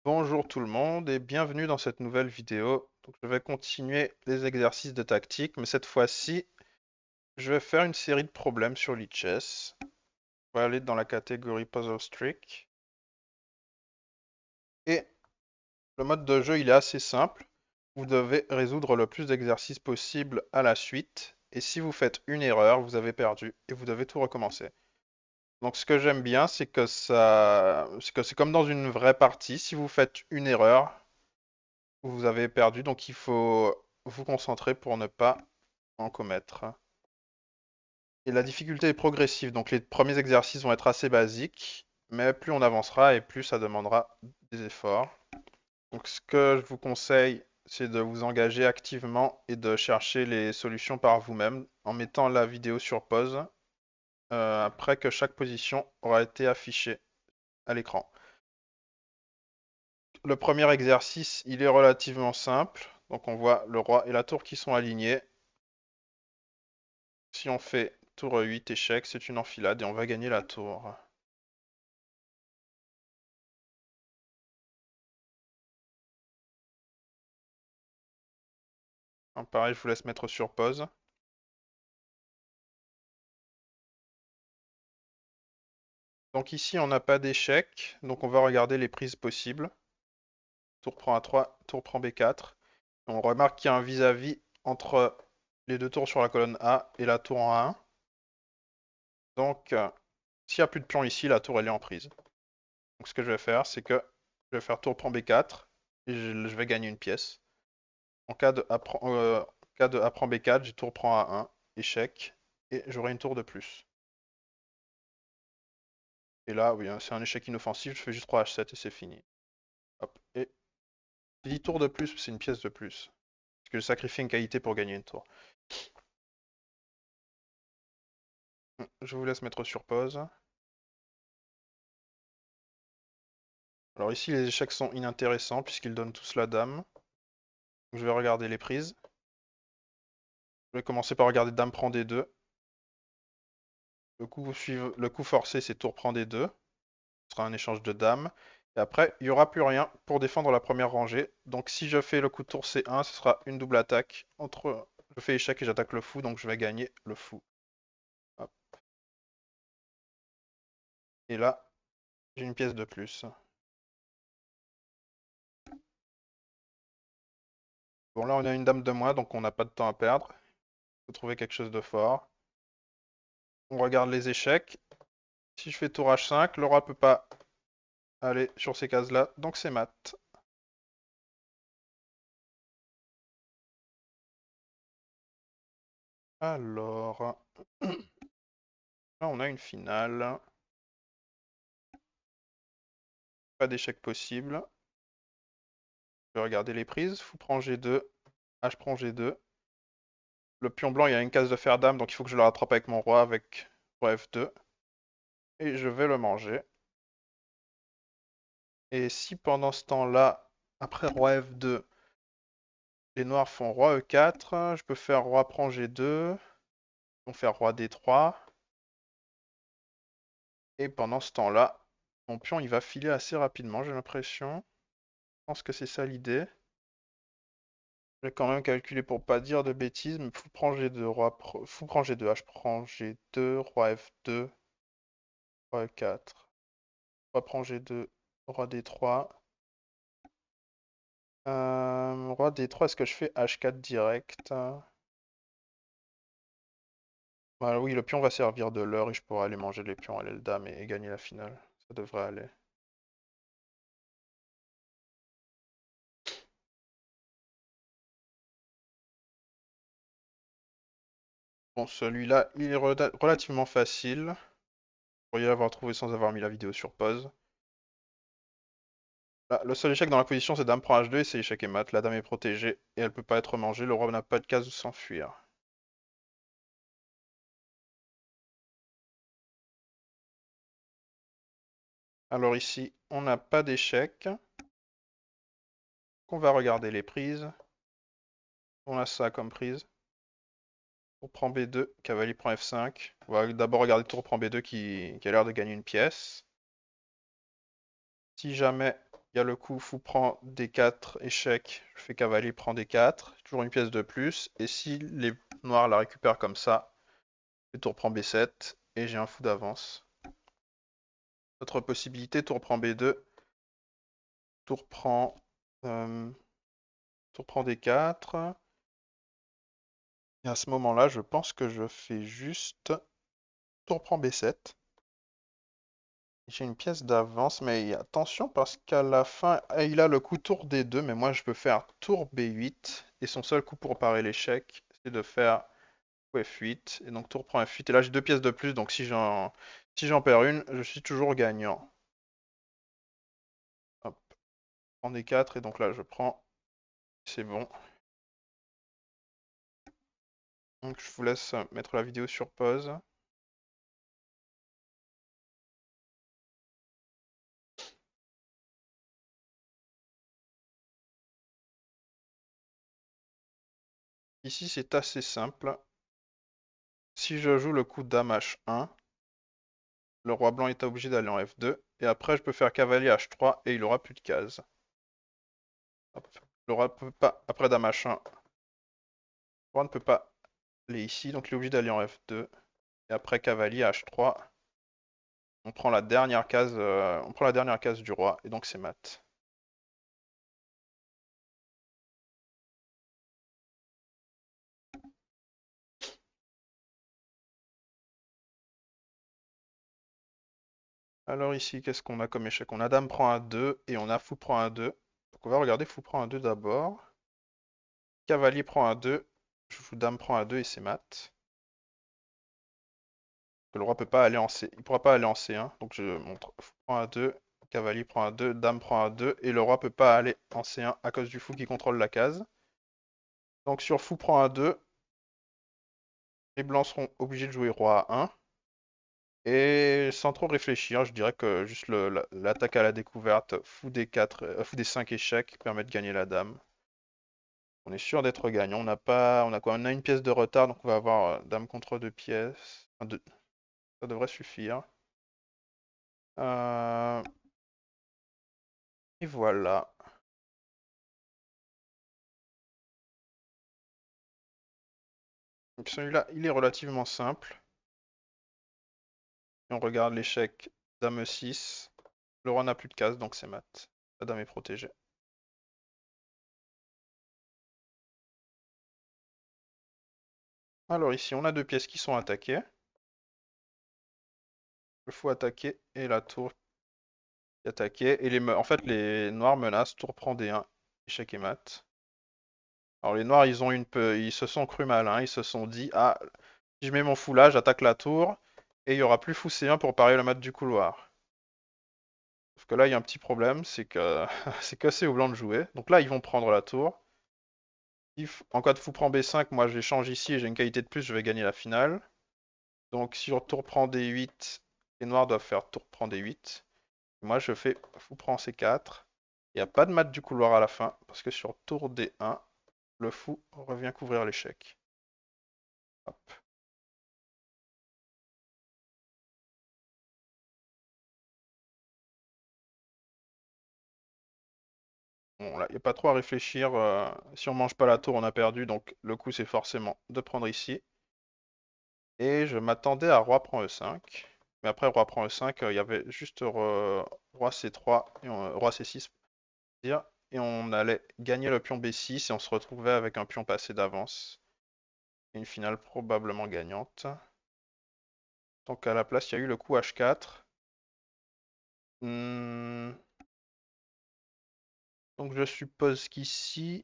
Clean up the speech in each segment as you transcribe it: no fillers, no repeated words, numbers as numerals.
Bonjour tout le monde et bienvenue dans cette nouvelle vidéo. Donc, je vais continuer les exercices de tactique, mais cette fois-ci, je vais faire une série de problèmes sur Lichess. On va aller dans la catégorie Puzzle Streak. Et le mode de jeu, il est assez simple. Vous devez résoudre le plus d'exercices possible à la suite. Et si vous faites une erreur, vous avez perdu et vous devez tout recommencer. Donc, ce que j'aime bien, c'est comme dans une vraie partie. Si vous faites une erreur, vous avez perdu, donc il faut vous concentrer pour ne pas en commettre. Et la difficulté est progressive, donc les premiers exercices vont être assez basiques, mais plus on avancera et plus ça demandera des efforts. Donc ce que je vous conseille, c'est de vous engager activement et de chercher les solutions par vous-même en mettant la vidéo sur pause après que chaque position aura été affichée à l'écran. Le premier exercice, il est relativement simple. Donc on voit le roi et la tour qui sont alignés. Si on fait tour 8 échec, c'est une enfilade et on va gagner la tour. Donc, pareil, je vous laisse mettre sur pause. Donc ici, on n'a pas d'échec, donc on va regarder les prises possibles. Tour prend A3, tour prend B4. On remarque qu'il y a un vis-à-vis entre les deux tours sur la colonne A et la tour en A1. Donc, s'il n'y a plus de pion ici, la tour elle est en prise. Donc ce que je vais faire, c'est que je vais faire tour prend B4 et je vais gagner une pièce. En cas de A prend B4, j'ai tour prend A1, échec, et j'aurai une tour de plus. Et là, oui, hein, c'est un échec inoffensif, je fais juste 3 H7 et c'est fini. Hop. Et 10 tours de plus, c'est une pièce de plus. Parce que je sacrifie une qualité pour gagner une tour. Je vous laisse mettre sur pause. Alors ici, les échecs sont inintéressants puisqu'ils donnent tous la dame. Je vais regarder les prises. Je vais commencer par regarder dame prend D2. Le coup forcé, c'est tour prend D2. Ce sera un échange de dames. Et après, il n'y aura plus rien pour défendre la première rangée. Donc si je fais le coup de tour C1, ce sera une double attaque. Je fais échec et j'attaque le fou, donc je vais gagner le fou. Hop. Et là, j'ai une pièce de plus. Bon, là, on a une dame de moins, donc on n'a pas de temps à perdre. Il faut trouver quelque chose de fort. On regarde les échecs. Si je fais tour H5, le roi peut pas aller sur ces cases-là, donc c'est mat. Alors, là, on a une finale. Pas d'échec possible. Je vais regarder les prises. Fou prend G2, H prend G2. Le pion blanc, il y a une case de fer dame, donc il faut que je le rattrape avec mon roi avec roi F2. Et je vais le manger. Et si pendant ce temps-là, après roi F2, les noirs font roi E4, je peux faire roi prend G2, ils vont faire roi D3. Et pendant ce temps-là, mon pion il va filer assez rapidement, j'ai l'impression. Je pense que c'est ça l'idée. Je vais quand même calculer pour pas dire de bêtises, mais fou prend G2, fou prend G2, H prend G2, roi F2, roi E4. Roi prend G2, roi D3. Roi D3, est-ce que je fais H4 direct? Bah oui, le pion va servir de leurre et je pourrai aller manger les pions à l'aile dame et gagner la finale. Ça devrait aller. Bon, celui-là, il est relativement facile. Vous pourriez l'avoir trouvé sans avoir mis la vidéo sur pause. Là, le seul échec dans la position, c'est dame prend H2 et c'est échec et mat. La dame est protégée et elle peut pas être mangée. Le roi n'a pas de case où s'enfuir. Alors ici, on n'a pas d'échec. On va regarder les prises. On a ça comme prise. Tour prend B2, cavalier prend F5. On va d'abord regarder tour prend B2 qui a l'air de gagner une pièce. Si jamais il y a le coup fou prend D4, échec, je fais cavalier prend D4, toujours une pièce de plus, et si les noirs la récupèrent comme ça, le tour prend B7, et j'ai un fou d'avance. Autre possibilité, tour prend B2, tour prend, euh, tour prend D4, et à ce moment-là, je pense que je fais juste tour prend B7. J'ai une pièce d'avance, mais attention parce qu'à la fin, il a le coup tour D2, mais moi je peux faire tour B8. Et son seul coup pour parer l'échec, c'est de faire coup F8. Et donc tour prend F8. Et là j'ai deux pièces de plus, donc si j'en perds une, je suis toujours gagnant. Hop, prends D4, et donc là je prends. C'est bon. Donc je vous laisse mettre la vidéo sur pause. Ici c'est assez simple. Si je joue le coup Dame H1, le roi blanc est obligé d'aller en F2. Et après je peux faire cavalier H3 et il aura plus de cases. Hop. Le roi peut pas, après Dame H1, le roi ne peut pas aller ici, donc il est obligé d'aller en F2. Et après cavalier H3, on prend la dernière case, du roi, et donc c'est mat. Alors ici, qu'est-ce qu'on a comme échec? On a Dame prend A2 et on a Fou prend A2. Donc on va regarder Fou prend A2 d'abord. Cavalier prend A2, je joue Dame prend A2 et c'est mat. Le roi peut pas aller en C, il pourra pas aller en C1, donc je montre Fou prend A2, cavalier prend A2, Dame prend A2 et le roi peut pas aller en C1 à cause du fou qui contrôle la case. Donc sur Fou prend A2, les blancs seront obligés de jouer roi A1. Et sans trop réfléchir, je dirais que juste l'attaque à la découverte, fou D4, fou D5 échec permet de gagner la dame. On est sûr d'être gagnant. On n'a pas, on a quoi? On a une pièce de retard, donc on va avoir dame contre deux pièces. Enfin, ça devrait suffire. Euh, et voilà. Donc celui-là, il est relativement simple. Et on regarde l'échec dame E6. Le roi n'a plus de case, donc c'est mat. La dame est protégée. Alors ici, on a deux pièces qui sont attaquées. Le fou attaqué et la tour qui est attaquée. Et en fait, les noirs menacent, tour prend D1, échec et mat. Alors les noirs, ils se sont crus malins, ils se sont dit, ah, si je mets mon fou là, j'attaque la tour, et il y aura plus fou C1 pour parer le mat du couloir. Sauf que là, il y a un petit problème, c'est que c'est cassé aux blancs de jouer. Donc là, ils vont prendre la tour. En cas de fou prend B5, moi je l'échange ici et j'ai une qualité de plus, je vais gagner la finale. Donc sur tour prend D8, les noirs doivent faire tour prend D8. Moi je fais fou prend C4. Il n'y a pas de mat du couloir à la fin, parce que sur tour D1, le fou revient couvrir l'échec. Hop. Bon, là, il n'y a pas trop à réfléchir. Si on mange pas la tour, on a perdu. Donc le coup, c'est forcément de prendre ici. Et je m'attendais à roi prend E5. Mais après, roi prend E5, il y avait juste roi C3 et roi C6, pour dire. Et on allait gagner le pion B6 et on se retrouvait avec un pion passé d'avance. Et une finale probablement gagnante. Donc à la place, il y a eu le coup H4. Hmm, Donc je suppose qu'ici,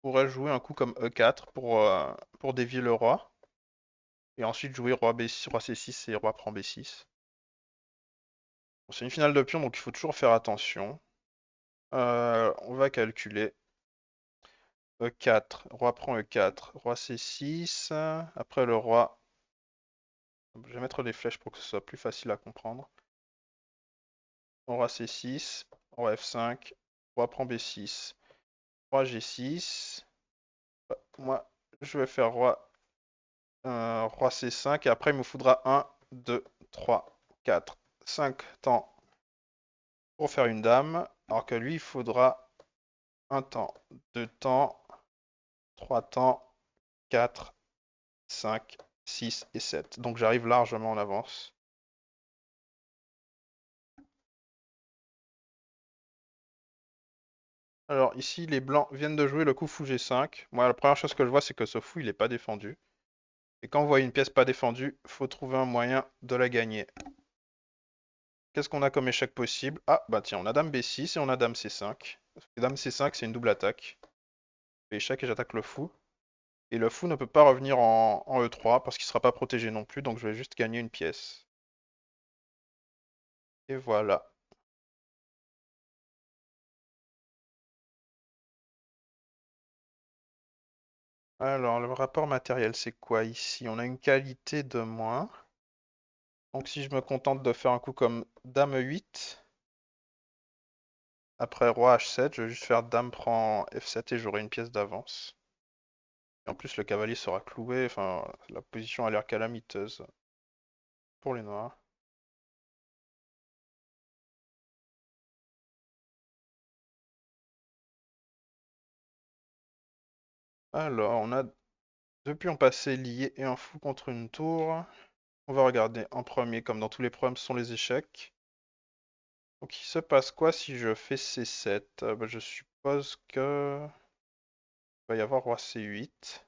on pourrait jouer un coup comme E4 pour dévier le roi. Et ensuite jouer roi B6, roi C6 et roi prend B6. Bon, c'est une finale de pion, donc il faut toujours faire attention. On va calculer. E4, roi prend E4, roi C6. Après le roi. Je vais mettre des flèches pour que ce soit plus facile à comprendre. Roi C6, roi F5, roi prend B6, roi G6. Moi, je vais faire roi C5 et après il me faudra 1, 2, 3, 4, 5 temps pour faire une dame, alors que lui, il faudra un temps, 2 temps, 3 temps, 4, 5, 6 et 7. Donc j'arrive largement en avance. Alors ici, les blancs viennent de jouer le coup fou G5. Moi, la première chose que je vois, c'est que ce fou, il n'est pas défendu. Et quand on voit une pièce pas défendue, faut trouver un moyen de la gagner. Qu'est-ce qu'on a comme échec possible? Ah, bah tiens, on a dame B6 et on a dame C5. Dame C5, c'est une double attaque. Je fais échec et j'attaque le fou. Et le fou ne peut pas revenir en E3 parce qu'il ne sera pas protégé non plus, donc je vais juste gagner une pièce. Et voilà. Alors, le rapport matériel, c'est quoi ici? On a une qualité de moins. Donc si je me contente de faire un coup comme dame E8, après roi H7, je vais juste faire dame prend F7 et j'aurai une pièce d'avance. Et en plus, le cavalier sera cloué, enfin, la position a l'air calamiteuse pour les noirs. Alors, on a deux pions passés liés et un fou contre une tour. On va regarder en premier, comme dans tous les problèmes, ce sont les échecs. Donc il se passe quoi si je fais C7? Bah, je suppose que il va y avoir roi C8.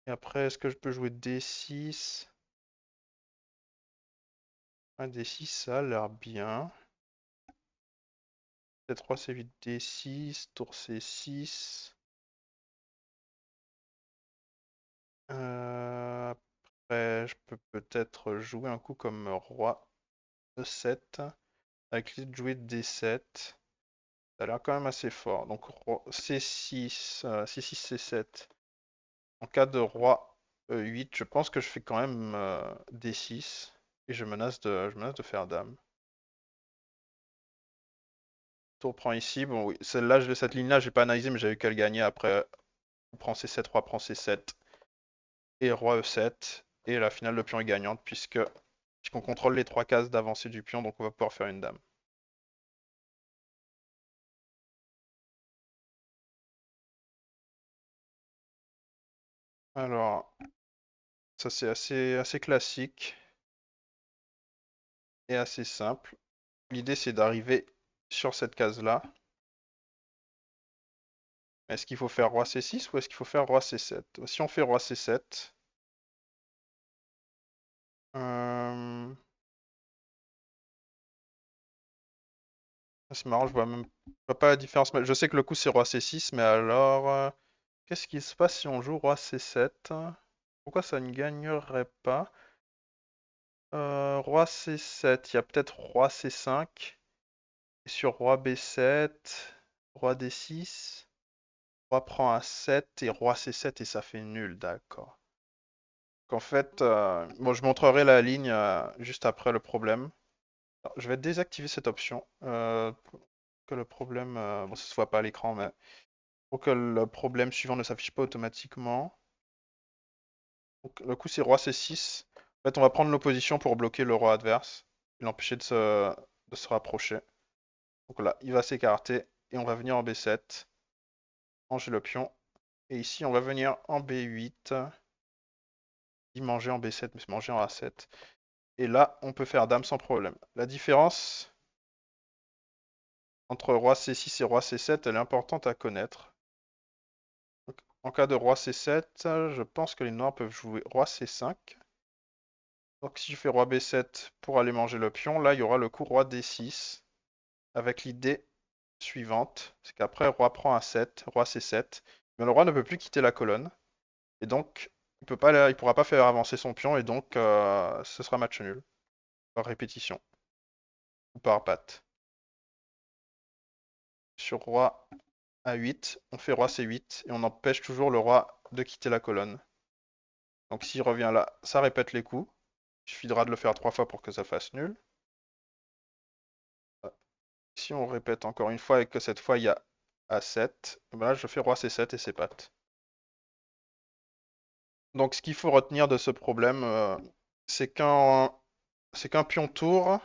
Et après, est-ce que je peux jouer D6? Un D6, ça a l'air bien. Peut-être roi C8, D6, tour C6. Après, je peux peut-être jouer un coup comme roi E7 avec l'idée de jouer D7. Ça a l'air quand même assez fort. Donc roi C6, C6, C7. En cas de roi E8, je pense que je fais quand même D6 et je menace de faire dame. Tour prend ici. Bon, oui, celle-là, cette ligne-là, j'ai pas analysé, mais j'avais qu'à le gagner. Après, on prend C7, roi prend C7 et roi E7. Et la finale, le pion est gagnante puisqu'on contrôle les 3 cases d'avancée du pion, donc on va pouvoir faire une dame. Alors, ça c'est assez classique et assez simple. L'idée c'est d'arriver sur cette case-là. Est-ce qu'il faut faire roi C6 ou est-ce qu'il faut faire roi C7? Si on fait roi C7, c'est marrant, je vois pas la différence. Je sais que le coup c'est roi C6, mais alors, qu'est-ce qui se passe si on joue roi C7? Pourquoi ça ne gagnerait pas? Roi C7, il y a peut-être roi C5. Et sur roi B7, roi D6, roi prend A7 et roi C7 et ça fait nul, d'accord. Donc en fait, bon, je montrerai la ligne juste après le problème. Alors, je vais désactiver cette option pour que le problème, bon, ça se voit pas à l'écran, mais pour que le problème suivant ne s'affiche pas automatiquement. Donc, le coup c'est roi C6. En fait, on va prendre l'opposition pour bloquer le roi adverse et l'empêcher de se rapprocher. Donc là, il va s'écarter et on va venir en B7, manger le pion. Et ici, on va venir en B8, il manger en B7, mais se manger en A7. Et là, on peut faire dame sans problème. La différence entre roi C6 et roi C7, elle est importante à connaître. Donc, en cas de roi C7, je pense que les noirs peuvent jouer roi C5. Donc si je fais roi B7 pour aller manger le pion, là, il y aura le coup roi D6, avec l'idée suivante, c'est qu'après, roi prend A7, roi C7, mais le roi ne peut plus quitter la colonne. Et donc, il pourra pas faire avancer son pion et donc ce sera match nul par répétition ou par patte. Sur roi A8, on fait roi C8 et on empêche toujours le roi de quitter la colonne. Donc s'il revient là, ça répète les coups. Il suffira de le faire 3 fois pour que ça fasse nul. Si on répète encore une fois et que cette fois il y a A7, ben là je fais roi C7 et c'est patte. Donc ce qu'il faut retenir de ce problème, c'est qu'un pion tour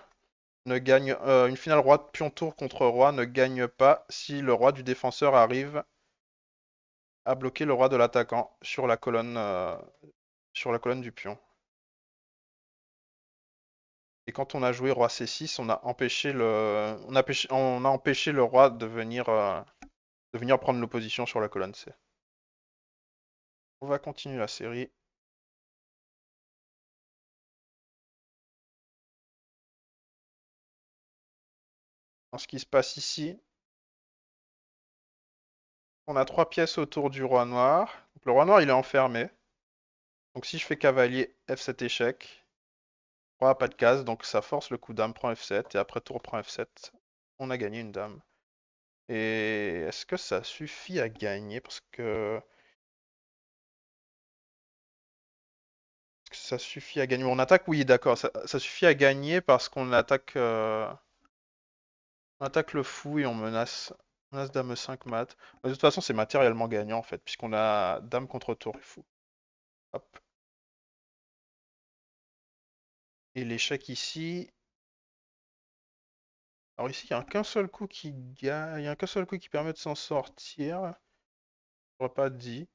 ne gagne une finale roi pion tour contre roi ne gagne pas si le roi du défenseur arrive à bloquer le roi de l'attaquant sur la colonne du pion. Et quand on a joué roi C6, on a empêché on a empêché le roi de venir prendre l'opposition sur la colonne C. On va continuer la série. Ce qui se passe ici, on a 3 pièces autour du roi noir. Donc, le roi noir, il est enfermé. Donc si je fais cavalier F7 échec, roi a pas de case, donc ça force le coup dame prend F7 et après tour prend F7. On a gagné une dame. Et est-ce que ça suffit à gagner? Parce que... Est-ce que ça suffit à gagner? On attaque, oui, d'accord. Ça suffit à gagner parce qu'on attaque le fou et on menace dame 5 mat. De toute façon, c'est matériellement gagnant en fait, puisqu'on a dame contre tour et fou. Hop. Et l'échec ici. Alors ici, il n'y a qu'un seul coup qui gagne. Il y a qu'un seul coup qui permet de s'en sortir. J'aurais pas dit.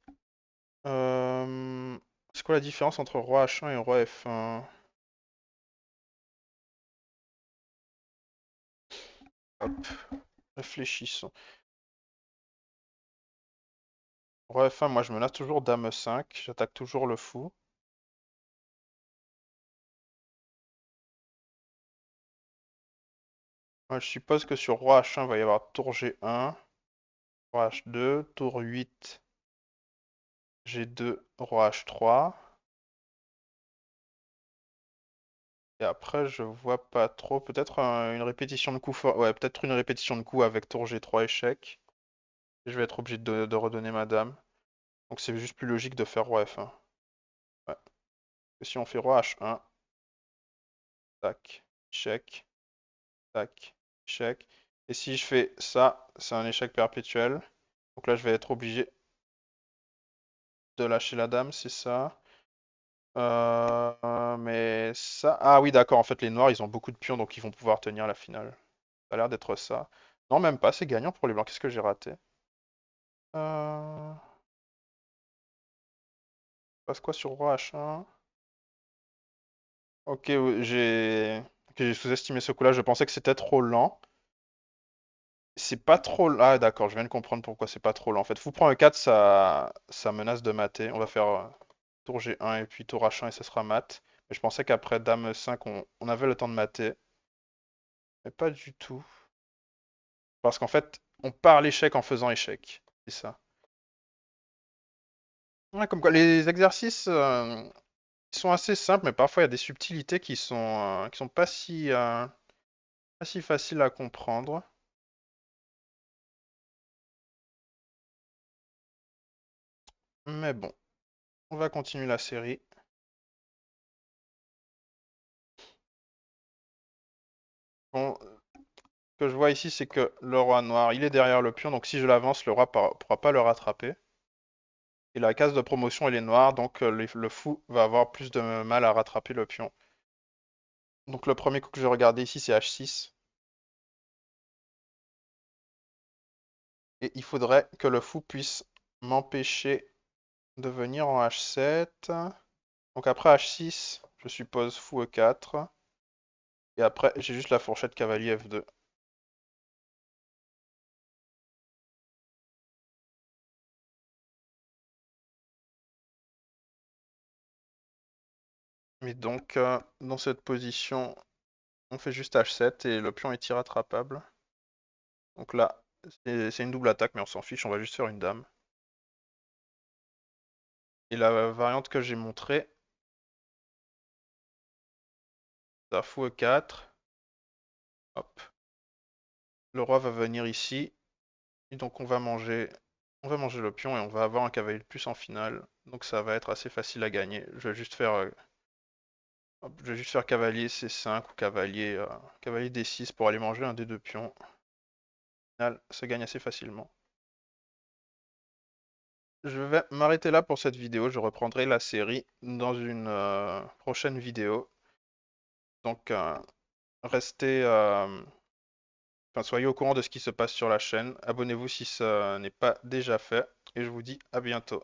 Euh, C'est quoi la différence entre roi H1 et roi F1? Hop, réfléchissons. Roi F1, moi je menace toujours dame 5. J'attaque toujours le fou. Moi, je suppose que sur roi H1, il va y avoir tour G1, roi H2, tour 8, G2, roi H3. Et après, je vois pas trop. Peut-être une répétition de coups. Ouais, peut-être une répétition de coups avec tour G3 échec. Et je vais être obligé de redonner ma dame. Donc c'est juste plus logique de faire roi F1. Ouais. Et si on fait roi H1, tac, échec, tac, échec. Et si je fais ça, c'est un échec perpétuel. Donc là, je vais être obligé de lâcher la dame, c'est ça. Mais ça... Ah oui, d'accord, en fait, les noirs, ils ont beaucoup de pions, donc ils vont pouvoir tenir la finale. Ça a l'air d'être ça. Non, même pas, c'est gagnant pour les blancs. Qu'est-ce que j'ai raté? Passe quoi sur roi H1? Ok, oui, j'ai sous-estimé ce coup-là. Je pensais que c'était trop lent. C'est pas trop... Ah d'accord, je viens de comprendre pourquoi c'est pas trop lent. En fait, fou prend E4, ça menace de mater. On va faire tour G1 et puis tour H1 et ça sera mat. Mais je pensais qu'après dame 5, on avait le temps de mater. Mais pas du tout. Parce qu'en fait, on part l'échec en faisant échec. C'est ça. Ouais, comme quoi, les exercices ils sont assez simples, mais parfois il y a des subtilités qui sont pas si faciles à comprendre. Mais bon, on va continuer la série. Bon, ce que je vois ici, c'est que le roi noir, il est derrière le pion, donc si je l'avance, le roi pourra pas le rattraper. Et la case de promotion, elle est noire, donc le fou va avoir plus de mal à rattraper le pion. Donc le premier coup que je vais regarder ici, c'est H6. Et il faudrait que le fou puisse m'empêcher de venir en H7. Donc après H6, je suppose fou E4. Et après, j'ai juste la fourchette cavalier F2. Et donc, dans cette position, on fait juste H7 et le pion est irrattrapable. Donc là, c'est une double attaque, mais on s'en fiche, on va juste faire une dame. Et la variante que j'ai montrée, c'est fou E4. Hop. Le roi va venir ici. Et donc on va manger le pion et on va avoir un cavalier de plus en finale. Donc ça va être assez facile à gagner. Je vais juste faire cavalier C5 ou cavalier D6 pour aller manger un des deux pions. Au final, ça gagne assez facilement. Je vais m'arrêter là pour cette vidéo. Je reprendrai la série dans une prochaine vidéo. Donc, restez, enfin, soyez au courant de ce qui se passe sur la chaîne. Abonnez-vous si ce n'est pas déjà fait. Et je vous dis à bientôt.